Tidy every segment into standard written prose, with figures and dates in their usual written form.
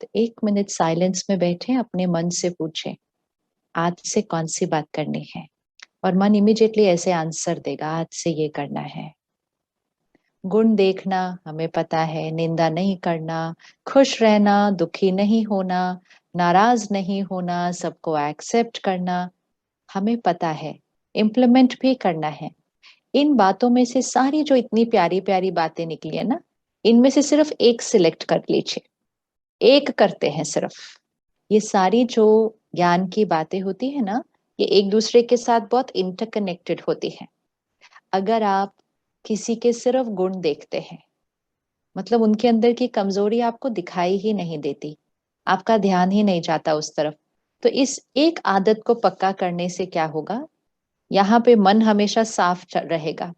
तो 1 minute silence में बैठे अपने मन से पूछें आज से कौन सी बात करनी है। और मन इमिडिएटली ऐसे आंसर देगा, आज से ये करना है। गुण देखना हमें पता है, निंदा नहीं करना, खुश रहना, दुखी नहीं होना, नाराज नहीं होना, सबको एक्सेप्ट करना हमें पता है, इम्प्लीमेंट भी करना है। इन बातों में से सारी जो इतनी प्यारी प्यारी बातें निकली है ना, इनमें से सिर्फ एक सिलेक्ट कर लीजिए, एक करते हैं सिर्फ। ये सारी जो ज्ञान की बातें होती है ना, ये एक दूसरे के साथ बहुत इंटरकनेक्टेड होती है। अगर आप किसी के सिर्फ गुण देखते हैं, मतलब उनके अंदर की कमजोरी आपको दिखाई ही नहीं देती, आपका ध्यान ही नहीं जाता उस तरफ, तो इस एक आदत को पक्का करने से क्या होगा, यहाँ पे मन हमेशा साफ रहेगा,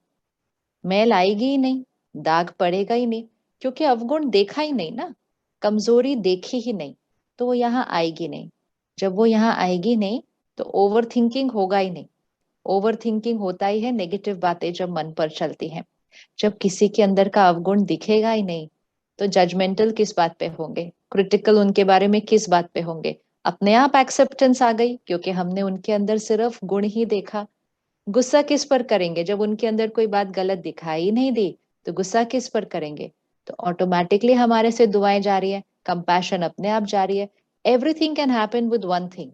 मैल आएगी ही नहीं, दाग पड़ेगा ही नहीं, क्योंकि अवगुण देखा ही नहीं ना, कमजोरी देखी ही नहीं, तो वो यहाँ आएगी नहीं। जब वो यहाँ आएगी नहीं तो ओवर थिंकिंग होगा ही नहीं। ओवर थिंकिंग होता ही है नेगेटिव बातें जब मन पर चलती हैं। जब किसी के अंदर का अवगुण दिखेगा ही नहीं तो जजमेंटल किस बात पे होंगे, क्रिटिकल उनके बारे में किस बात पे होंगे। अपने आप एक्सेप्टेंस आ गई क्योंकि हमने उनके अंदर सिर्फ गुण ही देखा। गुस्सा किस पर करेंगे जब उनके अंदर कोई बात गलत दिखाई नहीं दी, तो गुस्सा किस पर करेंगे। तो ऑटोमेटिकली हमारे से दुआएं जा रही है, कंपैशन अपने आप जा रही है। Everything can happen with one thing.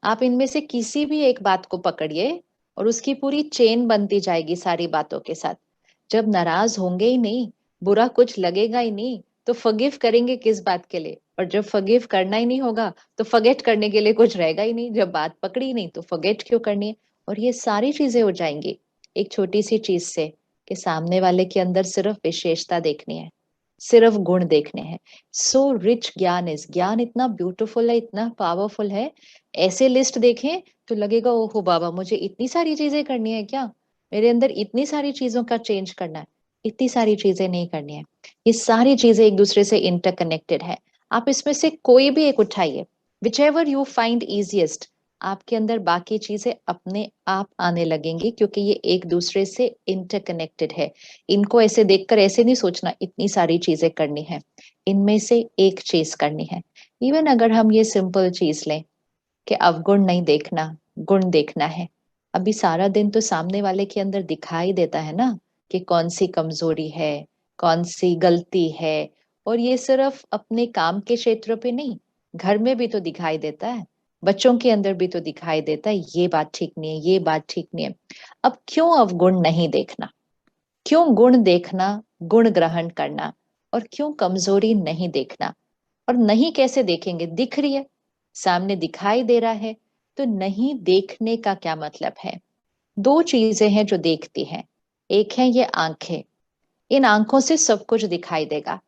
आप इनमें से किसी भी एक बात को पकड़िए और उसकी पूरी चेन बनती जाएगी सारी बातों के साथ। जब नाराज होंगे ही नहीं, बुरा कुछ लगेगा ही नहीं, तो फॉरगिव करेंगे किस बात के लिए। और जब फॉरगिव करना ही नहीं होगा तो फॉरगेट करने के लिए कुछ रहेगा ही नहीं। जब बात पकड़ी नहीं तो फॉरगेट क्यों करनी है। और ये सारी चीजें हो जाएंगी एक छोटी सी चीज से, कि सामने वाले के अंदर सिर्फ विशेषता देखनी है, सिर्फ गुण देखने हैं। सो रिच ज्ञान इज, ज्ञान इतना ब्यूटीफुल है, इतना पावरफुल है। ऐसे लिस्ट देखें तो लगेगा ओहो बाबा, मुझे इतनी सारी चीजें करनी है क्या, मेरे अंदर इतनी सारी चीजों का चेंज करना है। इतनी सारी चीजें नहीं करनी है, ये सारी चीजें एक दूसरे से इंटरकनेक्टेड है। आप इसमें से कोई भी एक उठाइए, which ever you find easiest, आपके अंदर बाकी चीजें अपने आप आने लगेंगी, क्योंकि ये एक दूसरे से इंटरकनेक्टेड है। इनको ऐसे देखकर ऐसे नहीं सोचना इतनी सारी चीजें करनी है, इनमें से एक चीज करनी है। इवन अगर हम ये सिंपल चीज लें कि अवगुण नहीं देखना, गुण देखना है। अभी सारा दिन तो सामने वाले के अंदर दिखाई देता है ना कि कौन सी कमजोरी है, कौन सी गलती है। और ये सिर्फ अपने काम के क्षेत्र पे नहीं, घर में भी तो दिखाई देता है, बच्चों के अंदर भी तो दिखाई देता है, ये बात ठीक नहीं है, ये बात ठीक नहीं है। अब क्यों अवगुण नहीं देखना, क्यों गुण देखना, गुण ग्रहण करना, और क्यों कमजोरी नहीं देखना। और नहीं कैसे देखेंगे, दिख रही है, सामने दिखाई दे रहा है, तो नहीं देखने का क्या मतलब है। दो चीजें हैं जो देखती हैं, एक है ये आंखें, इन आंखों से सब कुछ दिखाई देगा।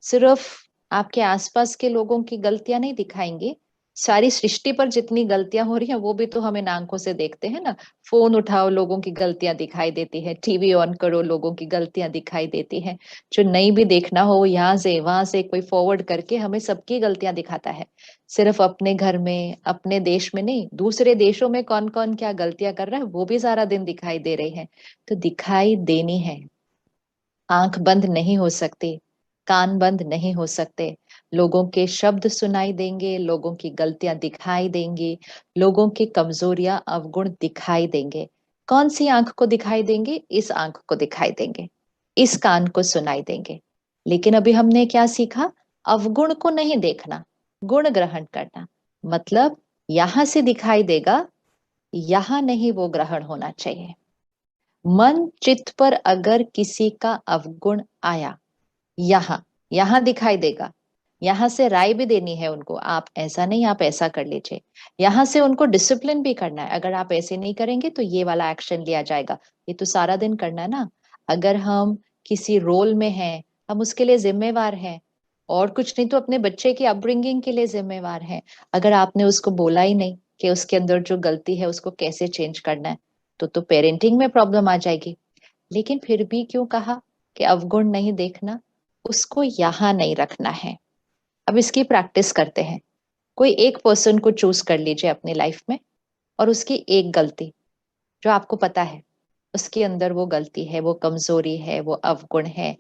सिर्फ आपके आसपास के लोगों की गलतियां नहीं दिखाएंगी, सारी सृष्टि पर जितनी गलतियां हो रही हैं वो भी तो हम इन आंखों से देखते हैं ना। फोन उठाओ, लोगों की गलतियां दिखाई देती है, टीवी ऑन करो, लोगों की गलतियां दिखाई देती हैं। जो नहीं भी देखना हो, यहाँ से वहां से कोई फॉरवर्ड करके हमें सबकी गलतियां दिखाता है। सिर्फ अपने घर में, अपने देश में नहीं, दूसरे देशों में कौन कौन क्या गलतियां कर रहा है वो भी सारा दिन दिखाई दे रहे हैं। तो दिखाई देनी है, आंख बंद नहीं हो सकती, कान बंद नहीं हो सकते। लोगों के शब्द सुनाई देंगे, लोगों की गलतियां दिखाई देंगी, लोगों की कमजोरियां अवगुण दिखाई देंगे। कौन सी आंख को दिखाई देंगे, इस आंख को दिखाई देंगे, इस कान को सुनाई देंगे। लेकिन अभी हमने क्या सीखा, अवगुण को नहीं देखना, गुण ग्रहण करना। मतलब यहां से दिखाई देगा, यहां नहीं वो ग्रहण होना चाहिए। मन चित्त पर अगर किसी का अवगुण आया, यहाँ यहाँ दिखाई देगा, यहाँ से राय भी देनी है उनको, आप ऐसा नहीं, आप ऐसा कर लीजिए। यहाँ से उनको डिसिप्लिन भी करना है, अगर आप ऐसे नहीं करेंगे तो ये वाला एक्शन लिया जाएगा। ये तो सारा दिन करना है ना। अगर हम किसी रोल में हैं, हम उसके लिए जिम्मेवार हैं, और कुछ नहीं तो अपने बच्चे की अपब्रिंगिंग के लिए जिम्मेवार हैं। अगर आपने उसको बोला ही नहीं कि उसके अंदर जो गलती है उसको कैसे चेंज करना है, तो पेरेंटिंग में प्रॉब्लम आ जाएगी। लेकिन फिर भी क्यों कहा कि अवगुण नहीं देखना, उसको यहां नहीं रखना है। अब इसकी प्रैक्टिस करते हैं। कोई एक पर्सन को चूज कर लीजिए अपनी लाइफ में, और उसकी एक गलती जो आपको पता है उसके अंदर वो गलती है, वो कमजोरी है, वो अवगुण है।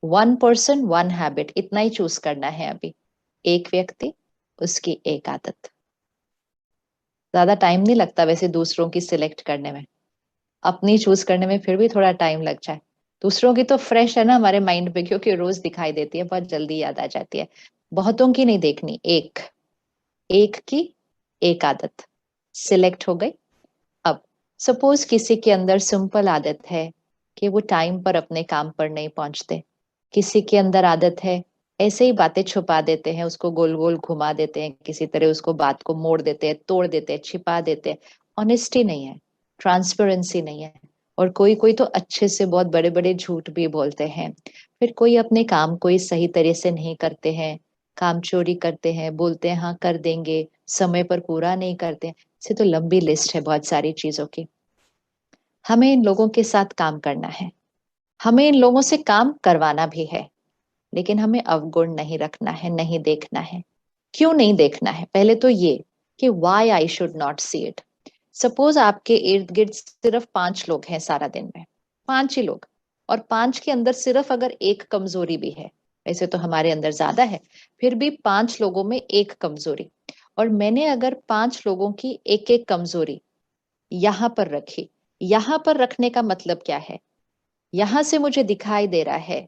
1 पर्सन 1 हैबिट, इतना ही चूज करना है अभी। एक व्यक्ति, उसकी एक आदत। ज्यादा टाइम नहीं लगता वैसे दूसरों की सिलेक्ट करने में, अपनी चूज करने में फिर भी थोड़ा टाइम लग जाए। दूसरों की तो फ्रेश है ना हमारे माइंड पे, क्योंकि रोज दिखाई देती है, बहुत जल्दी याद आ जाती है। बहुतों की नहीं देखनी, एक एक की एक आदत सिलेक्ट हो गई। अब सपोज किसी के अंदर सिंपल आदत है कि वो टाइम पर अपने काम पर नहीं पहुंचते, किसी के अंदर आदत है ऐसे ही बातें छुपा देते हैं, उसको गोल गोल घुमा देते हैं, किसी तरह उसको बात को मोड़ देते हैं, तोड़ देते हैं, छिपा देते हैं। ऑनेस्टी नहीं है, ट्रांसपेरेंसी नहीं है। और कोई कोई तो अच्छे से बहुत बड़े बड़े झूठ भी बोलते हैं। फिर कोई अपने काम को ही सही तरह से नहीं करते हैं, काम चोरी करते हैं, बोलते हैं हाँ कर देंगे, समय पर पूरा नहीं करते हैं। से तो लंबी लिस्ट है बहुत सारी चीजों की। हमें इन लोगों के साथ काम करना है, हमें इन लोगों से काम करवाना भी है, लेकिन हमें अवगुण नहीं रखना है, नहीं देखना है। क्यों नहीं देखना है? पहले तो ये कि why I should not see it. Suppose आपके इर्द गिर्द सिर्फ 5 लोग हैं सारा दिन में, 5 ही लोग, और 5 के अंदर सिर्फ अगर एक कमजोरी भी है, वैसे तो हमारे अंदर ज्यादा है, फिर भी 5 लोगों में एक कमजोरी, और मैंने अगर 5 लोगों की एक एक कमजोरी यहां पर रखी, यहां पर रखने का मतलब क्या है? यहां से मुझे दिखाई दे रहा है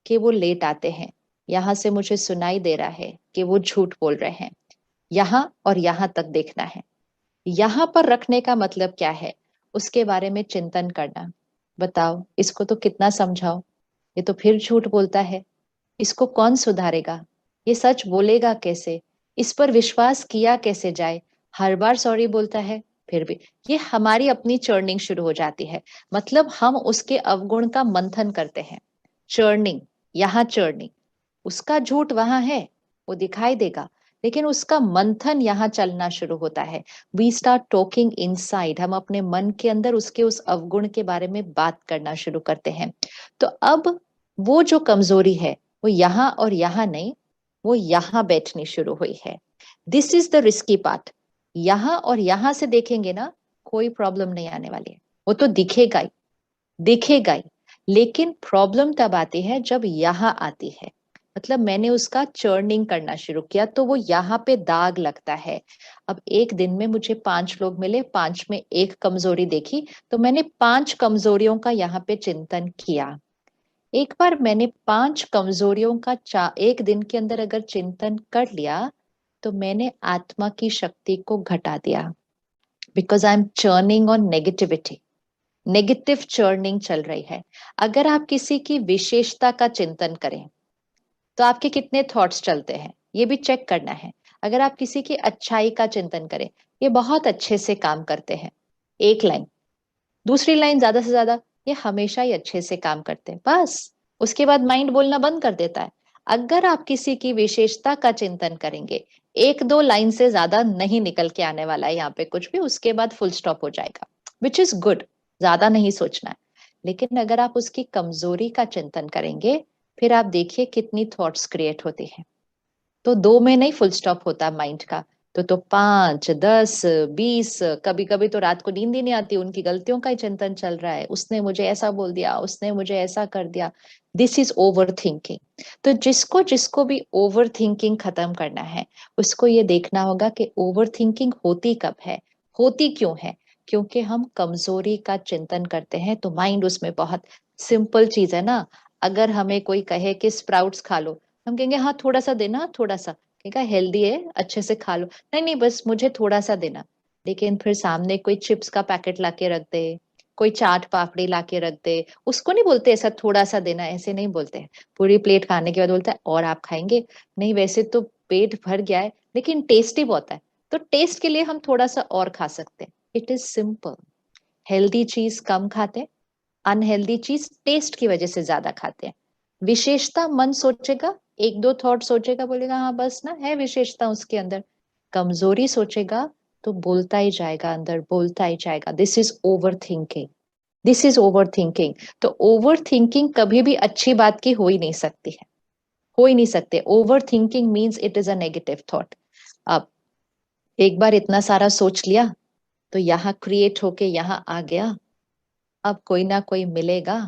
कि वो लेट आते हैं, यहां से मुझे सुनाई दे रहा है कि वो झूठ बोल रहे हैं, यहां और यहां तक देखना है। यहां पर रखने का मतलब क्या है? उसके बारे में चिंतन करना। बताओ इसको तो कितना समझाओ, ये तो फिर झूठ बोलता है, इसको कौन सुधारेगा, ये सच बोलेगा कैसे, इस पर विश्वास किया कैसे जाए, हर बार सॉरी बोलता है फिर भी। ये हमारी अपनी चर्निंग शुरू हो जाती है। मतलब हम उसके अवगुण का मंथन करते हैं। चर्निंग, यहाँ चर्निंग, उसका झूठ वहां है, वो दिखाई देगा, लेकिन उसका मंथन यहाँ चलना शुरू होता है। वी स्टार्ट टॉकिंग इनसाइड, हम अपने मन के अंदर उसके उस अवगुण के बारे में बात करना शुरू करते हैं। तो अब वो जो कमजोरी है वो यहाँ और यहाँ नहीं, वो यहाँ बैठनी शुरू हुई है। This is the risky part. यहाँ और यहाँ से देखेंगे ना, कोई प्रॉब्लम नहीं आने वाली है, वो तो दिखेगा ही, दिखेगा ही। लेकिन प्रॉब्लम तब आती है जब यहाँ आती है। मतलब मैंने उसका चर्निंग करना शुरू किया तो वो यहाँ पे दाग लगता है। अब एक दिन में मुझे 5 लोग मिले, 5 में एक कमजोरी देखी, तो मैंने 5 कमजोरियों का यहाँ पे चिंतन किया। एक बार मैंने 5 कमजोरियों का एक दिन के अंदर अगर चिंतन कर लिया, तो मैंने आत्मा की शक्ति को घटा दिया। Because I am churning on negativity, negative churning चल रही है। अगर आप किसी की विशेषता का चिंतन करें तो आपके कितने थॉट्स चलते हैं, ये भी चेक करना है। अगर आप किसी की अच्छाई का चिंतन करें, ये बहुत अच्छे से काम करते हैं, एक लाइन, दूसरी लाइन ज्यादा से ज्यादा, ये हमेशा ही अच्छे से काम करते हैं, बस उसके बाद माइंड बोलना बंद कर देता है। अगर आप किसी की विशेषता का चिंतन करेंगे, एक दो लाइन से ज्यादा नहीं निकल के आने वाला है यहाँ पे कुछ भी, उसके बाद फुल स्टॉप हो जाएगा, विच इज गुड, ज्यादा नहीं सोचना है। लेकिन अगर आप उसकी कमजोरी का चिंतन करेंगे, फिर आप देखिए कितनी थॉट्स क्रिएट होती है। तो 2 में नहीं फुल स्टॉप होता माइंड का, तो 5, 10, 20, कभी कभी तो रात को नींद ही नहीं आती, उनकी गलतियों का ही चिंतन चल रहा है, उसने मुझे ऐसा बोल दिया, उसने मुझे ऐसा कर दिया। This is over thinking. तो जिसको जिसको भी ओवर थिंकिंग खत्म करना है, उसको ये देखना होगा कि ओवर थिंकिंग होती कब है, होती क्यों है। क्योंकि हम कमजोरी का चिंतन करते हैं, तो माइंड उसमें बहुत सिंपल चीज है ना। अगर हमें कोई कहे कि स्प्राउट्स खा लो, हम कहेंगे हाँ थोड़ा सा देना, थोड़ा सा, कहेगा हेल्दी है अच्छे से खा लो, नहीं नहीं बस मुझे थोड़ा सा देना। लेकिन फिर सामने कोई चिप्स का पैकेट लाके रख दे, कोई चाट पापड़ी लाके रख दे, उसको नहीं बोलते ऐसा थोड़ा सा देना, ऐसे नहीं बोलते हैं। पूरी प्लेट खाने के बाद बोलता है और आप खाएंगे? नहीं वैसे तो पेट भर गया है, लेकिन टेस्टी बहुत है, तो टेस्ट के लिए हम थोड़ा सा और खा सकते हैं। It is simple. हेल्दी चीज कम खाते हैं, अनहेल्दी चीज टेस्ट की वजह से ज्यादा खाते हैं। विशेषता मन सोचेगा, एक दो थॉट सोचेगा, बोलेगा हाँ बस ना है विशेषता उसके अंदर। कमजोरी सोचेगा तो बोलता ही जाएगा, अंदर बोलता ही जाएगा। This is over thinking, this is over thinking. तो ओवर थिंकिंग कभी भी अच्छी बात की हो ही नहीं सकती है, हो ही नहीं सकते। Over thinking means it is a negative thought. अब एक बार इतना सारा सोच लिया, तो यहाँ क्रिएट होके यहाँ आ गया। अब कोई ना कोई मिलेगा,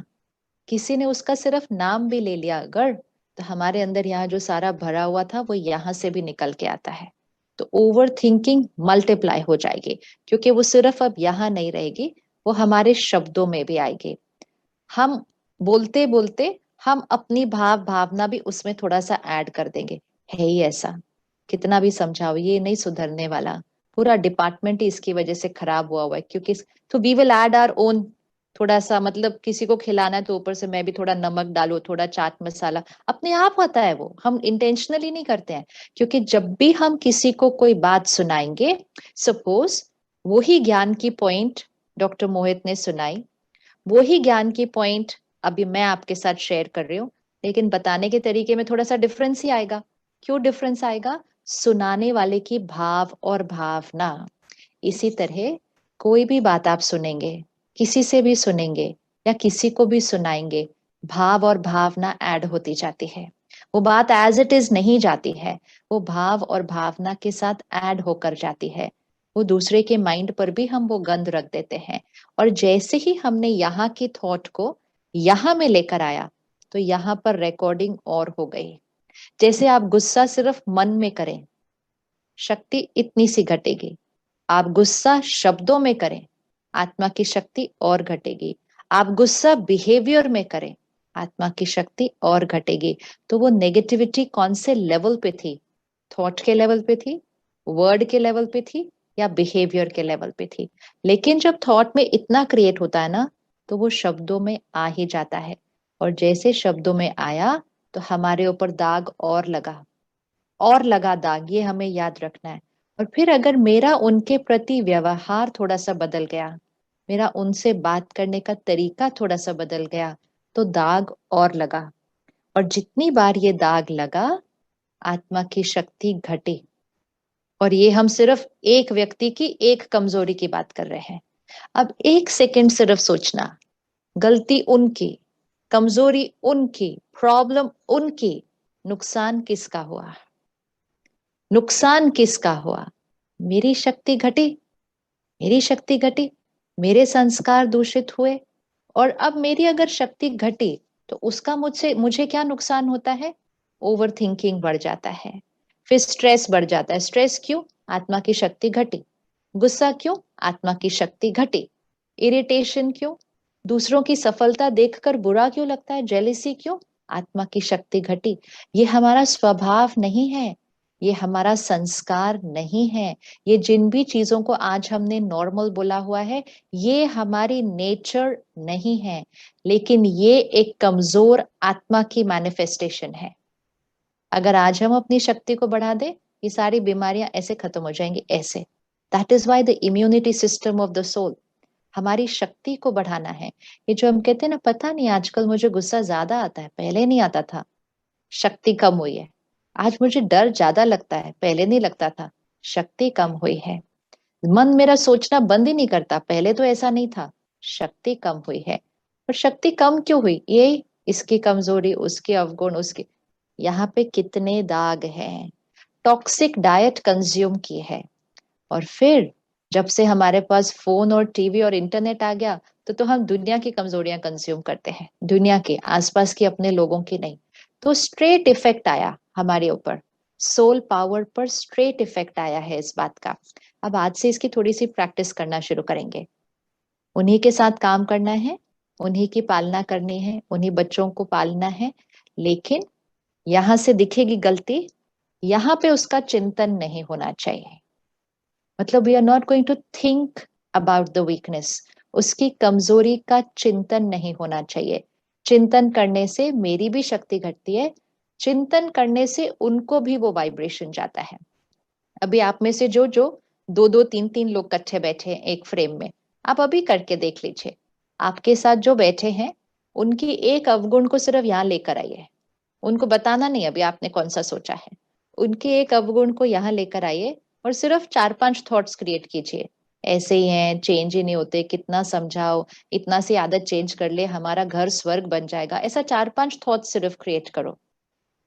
किसी ने उसका सिर्फ नाम भी ले लिया अगर, तो हमारे अंदर यहाँ जो सारा भरा हुआ था वो यहाँ से भी निकल के आता है। तो ओवर थिंकिंग मल्टीप्लाई हो जाएगी, क्योंकि वो सिर्फ अब यहाँ नहीं रहेगी, वो हमारे शब्दों में भी आएगी। हम बोलते बोलते हम अपनी भावना भी उसमें थोड़ा सा ऐड कर देंगे। है ही ऐसा, कितना भी समझाओ ये नहीं सुधरने वाला, पूरा डिपार्टमेंट ही इसकी वजह से खराब हुआ है, क्योंकि तो we will add our own. थोड़ा सा मतलब किसी को खिलाना है तो ऊपर से मैं भी थोड़ा नमक डालू, थोड़ा चाट मसाला, अपने आप होता है वो, हम इंटेंशनली नहीं करते हैं। क्योंकि जब भी हम किसी को कोई बात सुनाएंगे, सपोज वही ज्ञान की पॉइंट डॉक्टर मोहित ने सुनाई, वो ही ज्ञान की पॉइंट अभी मैं आपके साथ शेयर कर रही हूँ, लेकिन बताने के तरीके में थोड़ा सा डिफरेंस ही आएगा। क्यों डिफरेंस आएगा? सुनाने वाले की भाव और भावना। इसी तरह कोई भी बात आप सुनेंगे, किसी से भी सुनेंगे या किसी को भी सुनाएंगे, भाव और भावना ऐड होती जाती है। वो बात एज इट इज नहीं जाती है, वो भाव और भावना के साथ ऐड होकर जाती है। वो दूसरे के माइंड पर भी हम वो गंध रख देते हैं। और जैसे ही हमने यहाँ की थॉट को यहाँ में लेकर आया, तो यहाँ पर रिकॉर्डिंग और हो गई। जैसे आप गुस्सा सिर्फ मन में करें, शक्ति इतनी सी घटेगी। आप गुस्सा शब्दों में करें, आत्मा की शक्ति और घटेगी। आप गुस्सा बिहेवियर में करें, आत्मा की शक्ति और घटेगी। तो वो नेगेटिविटी कौन से लेवल पे थी? थॉट के लेवल पे थी, वर्ड के लेवल पे थी, या बिहेवियर के लेवल पे थी? लेकिन जब थॉट में इतना क्रिएट होता है ना, तो वो शब्दों में आ ही जाता है। और जैसे शब्दों में आया, तो हमारे ऊपर दाग और लगा दाग, ये हमें याद रखना है। और फिर अगर मेरा उनके प्रति व्यवहार थोड़ा सा बदल गया, मेरा उनसे बात करने का तरीका थोड़ा सा बदल गया, तो दाग और लगा। और जितनी बार ये दाग लगा, आत्मा की शक्ति घटी। और ये हम सिर्फ एक व्यक्ति की एक कमजोरी की बात कर रहे हैं। अब एक सेकंड सिर्फ सोचना, गलती उनकी, कमजोरी उनकी, प्रॉब्लम उनकी, नुकसान किसका हुआ? नुकसान किसका हुआ? मेरी शक्ति घटी, मेरी शक्ति घटी, मेरे संस्कार दूषित हुए। और अब मेरी अगर शक्ति घटी, तो उसका मुझसे मुझे क्या नुकसान होता है? ओवर थिंकिंग बढ़ जाता है, फिर स्ट्रेस बढ़ जाता है। स्ट्रेस क्यों? आत्मा की शक्ति घटी। गुस्सा क्यों? आत्मा की शक्ति घटी। इरिटेशन क्यों? दूसरों की सफलता देखकर बुरा क्यों लगता है? जेलिसी क्यों? आत्मा की शक्ति घटी। ये हमारा स्वभाव नहीं है, ये हमारा संस्कार नहीं है। ये जिन भी चीजों को आज हमने नॉर्मल बोला हुआ है, ये हमारी नेचर नहीं है, लेकिन ये एक कमजोर आत्मा की मैनिफेस्टेशन है। अगर आज हम अपनी शक्ति को बढ़ा दें, ये सारी बीमारियां ऐसे खत्म हो जाएंगी, ऐसे। That is why the immunity system of the soul, हमारी शक्ति को बढ़ाना है। ये जो हम कहते हैं ना, पता नहीं आजकल मुझे गुस्सा ज्यादा आता है, पहले नहीं आता था, शक्ति कम हुई है। आज मुझे डर ज्यादा लगता है, पहले नहीं लगता था, शक्ति कम हुई है। मन मेरा सोचना बंद ही नहीं करता, पहले तो ऐसा नहीं था, शक्ति कम हुई है। और शक्ति कम क्यों हुई? ये इसकी कमजोरी, उसके अवगुण, उसके, यहाँ पे कितने दाग हैं, टॉक्सिक डाइट कंज्यूम की है। और फिर जब से हमारे पास फोन और टीवी और इंटरनेट आ गया, तो हम दुनिया की कमजोरियां कंज्यूम करते हैं, दुनिया के आसपास की, अपने लोगों की नहीं। तो स्ट्रेट इफेक्ट आया हमारे ऊपर, सोल पावर पर स्ट्रेट इफेक्ट आया है इस बात का। अब आज से इसकी थोड़ी सी प्रैक्टिस करना शुरू करेंगे, उन्हीं के साथ काम करना है, उन्हीं की पालना करनी है, उन्हीं बच्चों को पालना है। लेकिन यहां से दिखेगी गलती, यहाँ पे उसका चिंतन नहीं होना चाहिए। मतलब we are not going to think about the weakness, उसकी कमजोरी का चिंतन नहीं होना चाहिए। चिंतन करने से मेरी भी शक्ति घटती है, चिंतन करने से उनको भी वो वाइब्रेशन जाता है। अभी आप में से जो जो दो दो तीन तीन लोग इकट्ठे बैठे हैं एक फ्रेम में, आप अभी करके देख लीजिए, आपके साथ जो बैठे हैं, उनकी एक अवगुण को सिर्फ यहाँ लेकर आइए। उनको बताना नहीं अभी आपने कौन सा सोचा है, उनके एक अवगुण को यहाँ लेकर आइए और सिर्फ 4-5 थॉट्स क्रिएट कीजिए। ऐसे ही हैं, चेंज ही नहीं होते, कितना समझाओ, इतना सी आदत चेंज कर ले, हमारा घर स्वर्ग बन जाएगा, ऐसा 4-5 थॉट्स सिर्फ क्रिएट करो।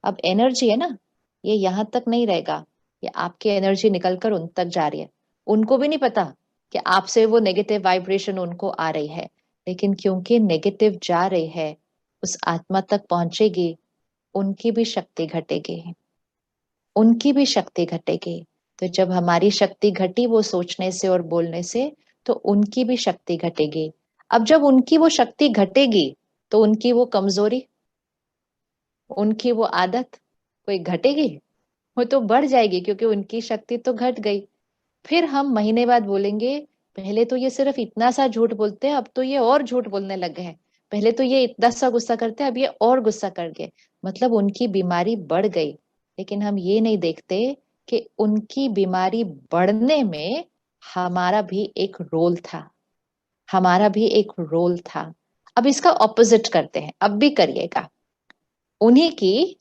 अब एनर्जी है ना, ये यहाँ तक नहीं रहेगा, ये आपकी एनर्जी निकलकर उन तक जा रही है। उनको भी नहीं पता कि आपसे वो नेगेटिव वाइब्रेशन उनको आ रही है, लेकिन क्योंकि नेगेटिव जा रही है, उस आत्मा तक पहुंचेगी, उनकी भी शक्ति घटेगी, उनकी भी शक्ति घटेगी। तो जब हमारी शक्ति घटी वो सोचने से और बोलने से, तो उनकी भी शक्ति घटेगी। अब जब उनकी वो शक्ति घटेगी तो उनकी वो कमजोरी, उनकी वो आदत कोई घटेगी? वो तो बढ़ जाएगी, क्योंकि उनकी शक्ति तो घट गई। फिर हम महीने बाद बोलेंगे, पहले तो ये सिर्फ इतना सा झूठ बोलते हैं, अब तो ये और झूठ बोलने लग गए हैं। पहले तो ये इतना सा गुस्सा करते हैं, अब ये और गुस्सा कर गए। मतलब उनकी बीमारी बढ़ गई। लेकिन हम ये नहीं देखते कि उनकी बीमारी बढ़ने में हमारा भी एक रोल था, हमारा भी एक रोल था। अब इसका ऑपोजिट करते हैं, अब भी करिएगा। उन्हीं की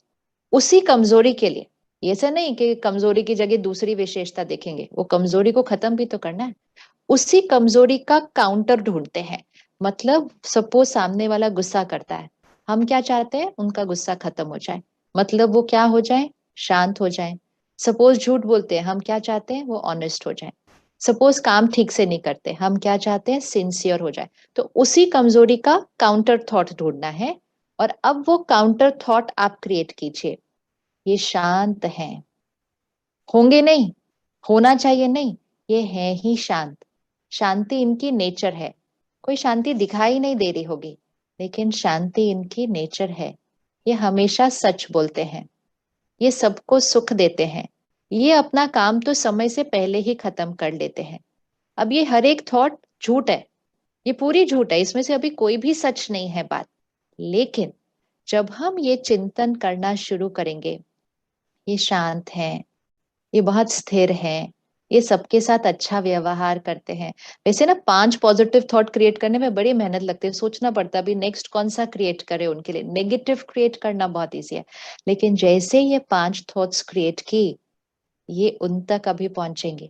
उसी कमजोरी के लिए, ये से नहीं कि कमजोरी की जगह दूसरी विशेषता देखेंगे, वो कमजोरी को खत्म भी तो करना है। उसी कमजोरी का काउंटर ढूंढते हैं। मतलब सपोज सामने वाला गुस्सा करता है, हम क्या चाहते हैं? उनका गुस्सा खत्म हो जाए, मतलब वो क्या हो जाए? शांत हो जाए। सपोज झूठ बोलते हैं, हम क्या चाहते हैं? वो ऑनेस्ट हो जाए। सपोज काम ठीक से नहीं करते, हम क्या चाहते हैं? सिंसियर हो जाए। तो उसी कमजोरी का काउंटर थॉट ढूंढना है। और अब वो काउंटर थॉट आप क्रिएट कीजिए। ये शांत हैं, होंगे नहीं, होना चाहिए नहीं, ये है ही शांत। शांति इनकी नेचर है। कोई शांति दिखाई नहीं दे रही होगी, लेकिन शांति इनकी नेचर है। ये हमेशा सच बोलते हैं, ये सबको सुख देते हैं, ये अपना काम तो समय से पहले ही खत्म कर लेते हैं। अब ये हर एक थॉट झूठ है, ये पूरी झूठ है, इसमें से अभी कोई भी सच नहीं है बात। लेकिन जब हम ये चिंतन करना शुरू करेंगे, ये शांत हैं, ये बहुत स्थिर हैं, ये सबके साथ अच्छा व्यवहार करते हैं। वैसे ना 5 पॉजिटिव थॉट क्रिएट करने में बड़ी मेहनत लगती है, सोचना पड़ता है अभी नेक्स्ट कौन सा क्रिएट करे उनके लिए। नेगेटिव क्रिएट करना बहुत ईजी है, लेकिन जैसे ये 5 थॉट्स क्रिएट की, ये उन तक अभी पहुंचेंगे।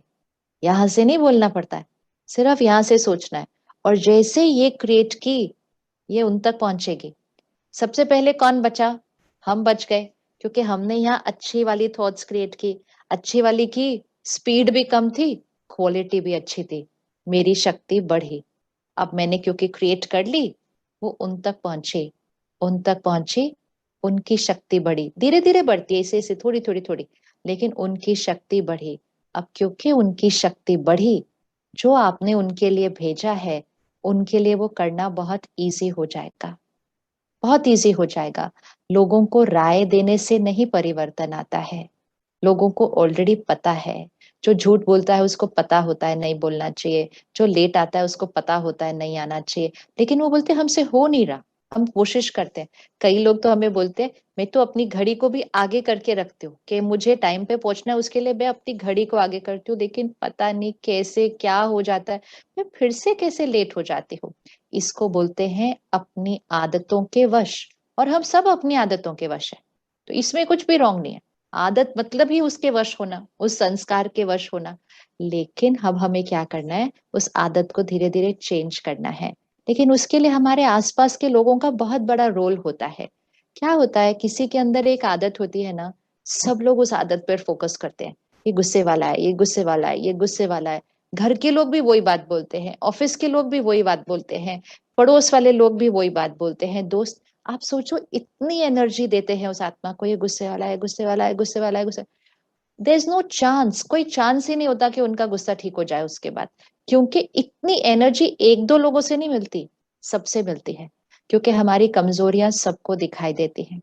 यहां से नहीं बोलना पड़ता है, सिर्फ यहां से सोचना है। और जैसे ये क्रिएट की, ये उन तक पहुंचेगी। सबसे पहले कौन बचा? हम बच गए, क्योंकि हमने यहाँ अच्छी वाली थॉट्स क्रिएट की। अच्छी वाली की स्पीड भी कम थी, क्वालिटी भी अच्छी थी, मेरी शक्ति बढ़ी। अब मैंने क्योंकि क्रिएट कर ली, वो उन तक पहुंची, उन तक पहुंची, उनकी शक्ति बढ़ी। धीरे धीरे बढ़ती है, ऐसे ऐसे थोड़ी थोड़ी थोड़ी, लेकिन उनकी शक्ति बढ़ी। अब क्योंकि उनकी शक्ति बढ़ी, जो आपने उनके लिए भेजा है, उनके लिए वो करना बहुत इजी हो जाएगा, बहुत इजी हो जाएगा। लोगों को राय देने से नहीं परिवर्तन आता है, लोगों को ऑलरेडी पता है। जो झूठ बोलता है उसको पता होता है नहीं बोलना चाहिए, जो लेट आता है उसको पता होता है नहीं आना चाहिए, लेकिन वो बोलते हैं हमसे हो नहीं रहा। हम कोशिश करते हैं। कई लोग तो हमें बोलते हैं, मैं तो अपनी घड़ी को भी आगे करके रखती हूँ कि मुझे टाइम पे पहुंचना है, उसके लिए मैं अपनी घड़ी को आगे करती हूँ, लेकिन पता नहीं कैसे क्या हो जाता है, मैं फिर से कैसे लेट हो जाती हूँ। इसको बोलते हैं अपनी आदतों के वश। और हम सब अपनी आदतों के वश है, तो इसमें कुछ भी रॉन्ग नहीं है। आदत मतलब ही उसके वश होना, उस संस्कार के वश होना। लेकिन अब हमें क्या करना है? उस आदत को धीरे धीरे चेंज करना है। लेकिन उसके लिए हमारे आसपास के लोगों का बहुत बड़ा रोल होता है। क्या होता है, किसी के अंदर एक आदत होती है ना, सब लोग उस आदत पर फोकस करते हैं। ये गुस्से वाला है, ये गुस्से वाला है, ये गुस्से वाला है। घर के लोग भी वही बात बोलते हैं, ऑफिस के लोग भी वही बात बोलते हैं, पड़ोस वाले लोग भी वही बात बोलते हैं, दोस्त। आप सोचो, इतनी एनर्जी देते हैं उस आत्मा को, ये गुस्से वाला है, गुस्से वाला है, गुस्से वाला है, गुस्से। देयर इज नो चांस, कोई चांस ही नहीं होता कि उनका गुस्सा ठीक हो जाए उसके बाद। क्योंकि इतनी एनर्जी एक दो लोगों से नहीं मिलती, सबसे मिलती है। क्योंकि हमारी कमजोरियां सबको दिखाई देती हैं।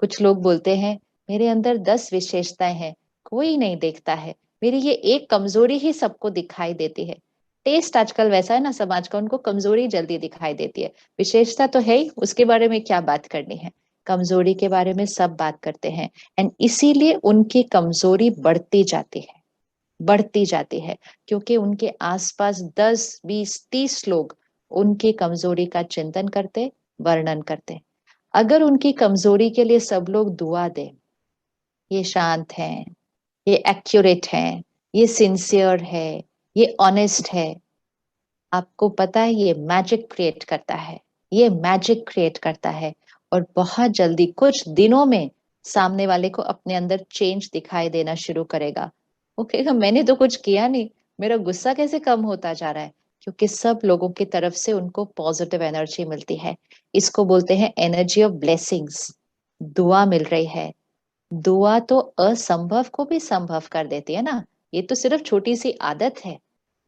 कुछ लोग बोलते हैं, मेरे अंदर 10 विशेषताएं हैं, कोई नहीं देखता है, मेरी ये एक कमजोरी ही सबको दिखाई देती है। टेस्ट आजकल वैसा है ना समाज का, उनको कमजोरी जल्दी दिखाई देती है। विशेषता तो है ही, उसके बारे में क्या बात करनी है। कमजोरी के बारे में सब बात करते हैं। एंड इसीलिए उनकी कमजोरी बढ़ती जाती है, बढ़ती जाती है। क्योंकि उनके आसपास 10 20 30 लोग उनकी कमजोरी का चिंतन करते, वर्णन करते। अगर उनकी कमजोरी के लिए सब लोग दुआ दें, ये शांत हैं, ये एक्यूरेट हैं, ये सिंसियर है, ये ऑनेस्ट है, आपको पता है ये मैजिक क्रिएट करता है, ये मैजिक क्रिएट करता है। और बहुत जल्दी, कुछ दिनों में, सामने वाले को अपने अंदर चेंज दिखाई देना शुरू करेगा। वो कहेगा मैंने तो कुछ किया नहीं, मेरा गुस्सा कैसे कम होता जा रहा है? क्योंकि सब लोगों की तरफ से उनको पॉजिटिव एनर्जी मिलती है। इसको बोलते हैं एनर्जी ऑफ ब्लेसिंग्स। दुआ मिल रही है। दुआ तो असंभव को भी संभव कर देती है ना। ये तो सिर्फ छोटी सी आदत है।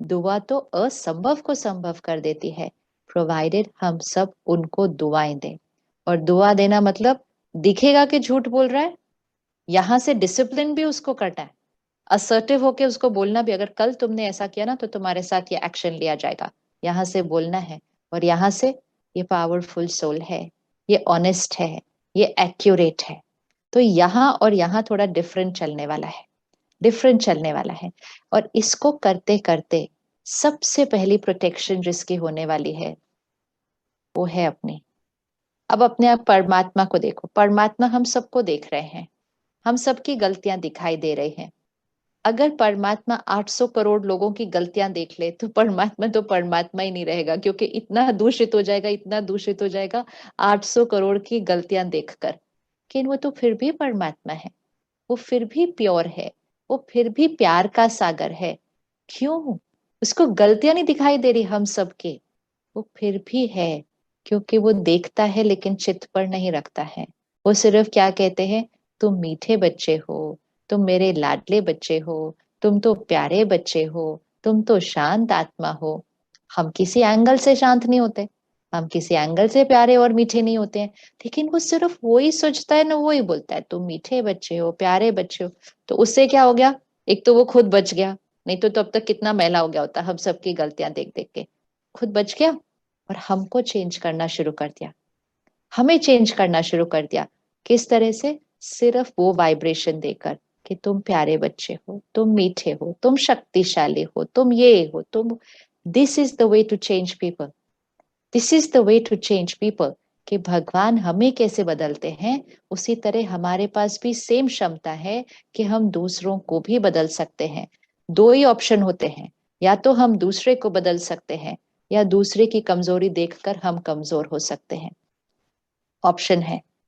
दुआ तो असंभव को संभव कर देती है, प्रोवाइडेड हम सब उनको दुआएं दें। और दुआ देना मतलब दिखेगा कि झूठ बोल रहा है, यहां से डिसिप्लिन भी उसको करना है। असर्टिव होके उसको बोलना भी, अगर कल तुमने ऐसा किया ना तो तुम्हारे साथ ये एक्शन लिया जाएगा, यहां से बोलना है। और यहां से ये पावरफुल सोल है, ये ऑनेस्ट है, ये एक्यूरेट है। तो यहाँ और यहाँ थोड़ा डिफरेंट चलने वाला है, डिफरेंट चलने वाला है। और इसको करते करते सबसे पहली प्रोटेक्शन जिसकी होने वाली है वो है अपनी। अब अपने आप परमात्मा को देखो, परमात्मा हम सबको देख रहे हैं, हम सबकी गलतियां दिखाई दे रही हैं। अगर परमात्मा 800 करोड़ लोगों की गलतियां देख ले तो परमात्मा तो परमात्मा ही नहीं रहेगा, क्योंकि इतना दूषित हो जाएगा, इतना दूषित हो जाएगा 800 करोड़ की गलतियां देखकर। लेकिन वो तो फिर भी परमात्मा है, वो फिर भी प्योर है, वो फिर भी प्यार का सागर है। क्यों? उसको गलतियां नहीं दिखाई दे रही हम सबके, वो फिर भी है। क्योंकि वो देखता है लेकिन चित्त पर नहीं रखता है। वो सिर्फ क्या कहते हैं, तुम मीठे बच्चे हो, तुम मेरे लाडले बच्चे हो, तुम तो प्यारे बच्चे हो, तुम तो शांत आत्मा हो। हम किसी एंगल से शांत नहीं होते, हम किसी एंगल से प्यारे और मीठे नहीं होते हैं। लेकिन वो सिर्फ वही सोचता है ना, वही बोलता है तुम मीठे बच्चे हो, प्यारे बच्चे हो। तो उससे क्या हो गया, एक तो वो खुद बच गया, नहीं तो अब तक कितना मैला हो गया होता हम सबकी गलतियां देख देख के। खुद बच गया और हमको चेंज करना शुरू कर दिया, हमें चेंज करना शुरू कर दिया। किस तरह से? सिर्फ वो वाइब्रेशन देकर कि तुम प्यारे बच्चे हो, तुम मीठे हो, तुम शक्तिशाली हो, तुम ये हो, तुम। This is the way to change people, this is the way to change people. कि भगवान हमें कैसे बदलते हैं, उसी तरह हमारे पास भी सेम क्षमता है कि हम दूसरों को भी बदल सकते हैं। दो ही ऑप्शन होते हैं, या तो हम दूसरे को बदल सकते हैं, या दूसरे की कमजोरी देखकर हम कमजोर हो सकते हैं। ऑप्शन है।